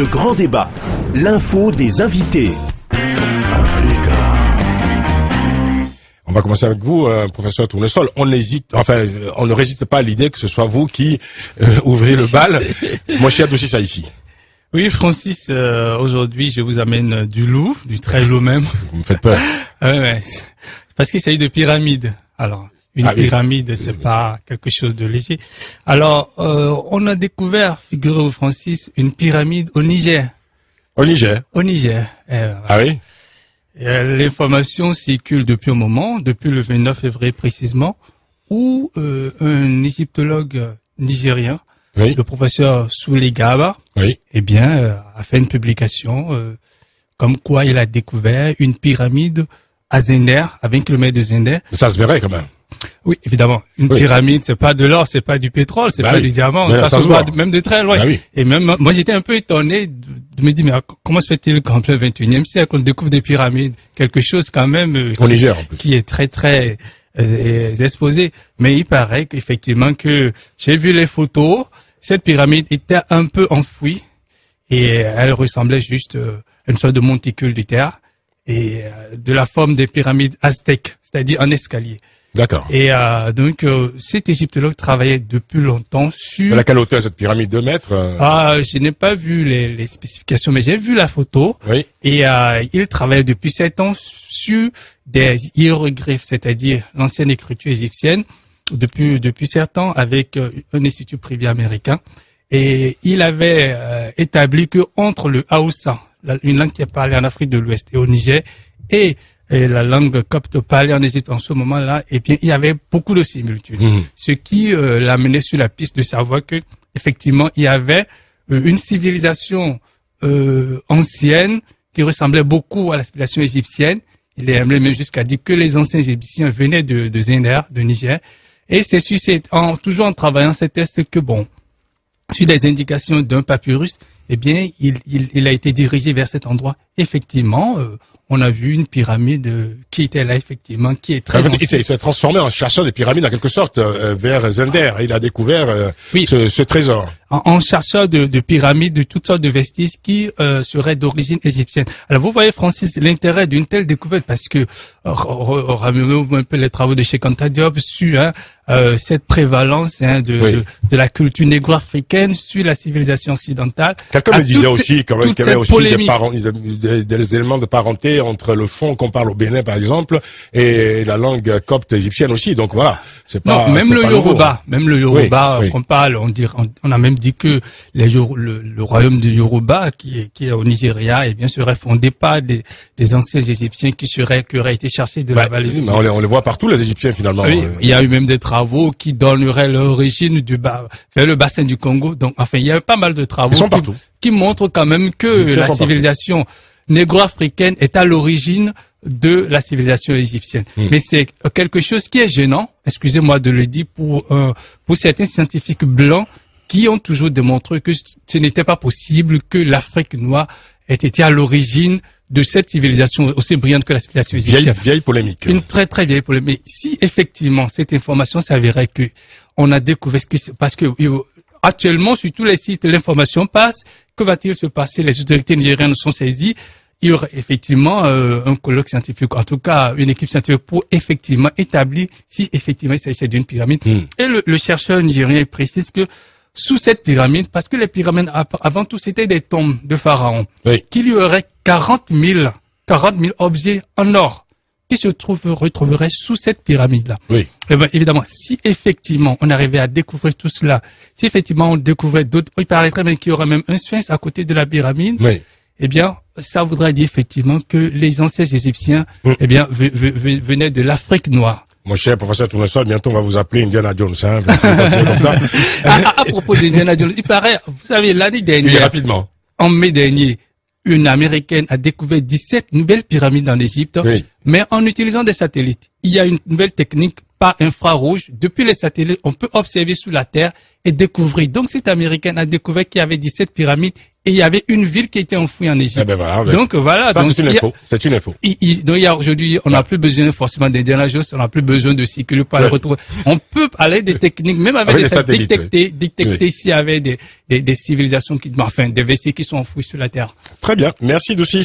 Le grand débat. L'info des invités. Africa. On va commencer avec vous, professeur Tournesol. On ne résiste pas à l'idée que ce soit vous qui ouvrez le bal. Mon cher Doucissa ici. Oui, Francis, aujourd'hui, je vous amène du loup, du très loup même. Vous me faites peur. Ouais, parce qu'il s'agit de pyramide. Alors, une pyramide, c'est pas quelque chose de léger. Alors, on a découvert, figurez-vous, Francis, une pyramide au Niger. Au Niger? Au Niger. Ah oui? L'information circule depuis un moment, depuis le 29 février précisément, où un égyptologue nigérien, le professeur Souley Gaba, a fait une publication comme quoi il a découvert une pyramide à Zender, à 20 km de Zender. Mais ça se verrait quand même. Oui, évidemment. Une pyramide, c'est pas de l'or, c'est pas du pétrole, c'est pas du diamant. Ça se voit même de très loin. Et même, moi, j'étais un peu étonné de me dire, mais comment se fait-il qu'en plein 21e siècle, on découvre des pyramides? Quelque chose quand même, au Niger, en plus, qui est très, très, exposé. Mais il paraît qu'effectivement que j'ai vu les photos, cette pyramide était un peu enfouie et elle ressemblait juste à une sorte de monticule de terre et de la forme des pyramides aztèques, c'est-à-dire en escalier. D'accord. Et donc cet égyptologue travaillait depuis longtemps sur... À quelle hauteur cette pyramide? 2 mètres je n'ai pas vu les spécifications, mais j'ai vu la photo. Oui. Et il travaillait depuis 7 ans sur des hiéroglyphes, c'est-à-dire l'ancienne écriture égyptienne, depuis 7 ans avec un institut privé américain. Et il avait établi que entre le Haoussa, une langue qui est parlée en Afrique de l'Ouest et au Niger, et la langue copte parlée en Égypte en ce moment-là, et bien il y avait beaucoup de similitudes. Ce qui l'a mené sur la piste de savoir que effectivement il y avait une civilisation ancienne qui ressemblait beaucoup à la civilisation égyptienne. Il est même jusqu'à dire que les anciens Égyptiens venaient de Zender, de Niger. Et c'est toujours en travaillant ces tests que sur des indications d'un papyrus, eh bien, il a été dirigé vers cet endroit. Effectivement, on a vu une pyramide qui était là, effectivement, qui est très ancienne. Il s'est transformé en chercheur des pyramides, en quelque sorte, vers Zender. Il a découvert ce trésor. En chercheur de pyramides, de toutes sortes de vestiges qui seraient d'origine égyptienne. Alors, vous voyez, Francis, l'intérêt d'une telle découverte, parce que ramenez-vous un peu les travaux de Cheikh Anta Diop sur cette prévalence de la culture négro-africaine sur la civilisation occidentale. Quelqu'un me disait aussi qu'il y avait aussi des éléments de parenté entre le fond qu'on parle au Bénin, par exemple, et la langue copte égyptienne aussi. Donc voilà, c'est pas même le Yoruba qu'on parle, on a même dit que le royaume de Yoruba qui est au Nigeria, eh bien, serait fondé par des anciens Égyptiens qui auraient été cherchés de la vallée. Oui, mais on les voit partout, les Égyptiens, finalement. Oui, il y a eu même des travaux qui donneraient l'origine vers le bassin du Congo. Donc, enfin, il y a pas mal de travaux qui montrent quand même que la civilisation négro-africaine est à l'origine de la civilisation égyptienne. Mais c'est quelque chose qui est gênant, excusez-moi de le dire, pour certains scientifiques blancs qui ont toujours démontré que ce n'était pas possible que l'Afrique noire ait été à l'origine de cette civilisation aussi brillante que la civilisation égyptienne. Vieille polémique. Une très très vieille polémique. Mais si effectivement cette information s'avérait que on a découvert parce que actuellement sur tous les sites l'information passe, que va-t-il se passer? Les autorités nigériennes sont saisies. Il y aurait effectivement un colloque scientifique, en tout cas une équipe scientifique pour effectivement établir si effectivement il s'agissait d'une pyramide. Et le chercheur nigérien précise que sous cette pyramide, parce que les pyramides avant tout c'était des tombes de pharaons, qu'il y aurait 40 000 objets en or qui se retrouveraient sous cette pyramide-là. Oui. Et bien, évidemment, si effectivement on arrivait à découvrir tout cela, si effectivement on découvrait d'autres, il paraîtrait même qu'il y aurait même un sphinx à côté de la pyramide. Eh bien, ça voudrait dire effectivement que les anciens Égyptiens, eh bien, venaient de l'Afrique noire. Mon cher professeur Tournesol, bientôt on va vous appeler Indiana Jones, hein, à propos d'Indiana Jones, il paraît, vous savez, l'année dernière, rapidement, en mai dernier, une Américaine a découvert 17 nouvelles pyramides en Égypte, mais en utilisant des satellites. Il y a une nouvelle technique par infrarouge. Depuis les satellites, on peut observer sous la Terre et découvrir. Donc, cette Américaine a découvert qu'il y avait 17 pyramides et il y avait une ville qui était enfouie en Égypte. Eh ben voilà, donc voilà. Ça, c'est une info. C'est une info. Donc aujourd'hui, on n'a plus besoin forcément d'Indiana Jones, on n'a plus besoin de circuler pour aller retrouver. On peut aller des techniques, même avec des satellites, détecter s'il y avait des civilisations des vestiges qui sont enfouis sur la Terre. Très bien. Merci Doucis.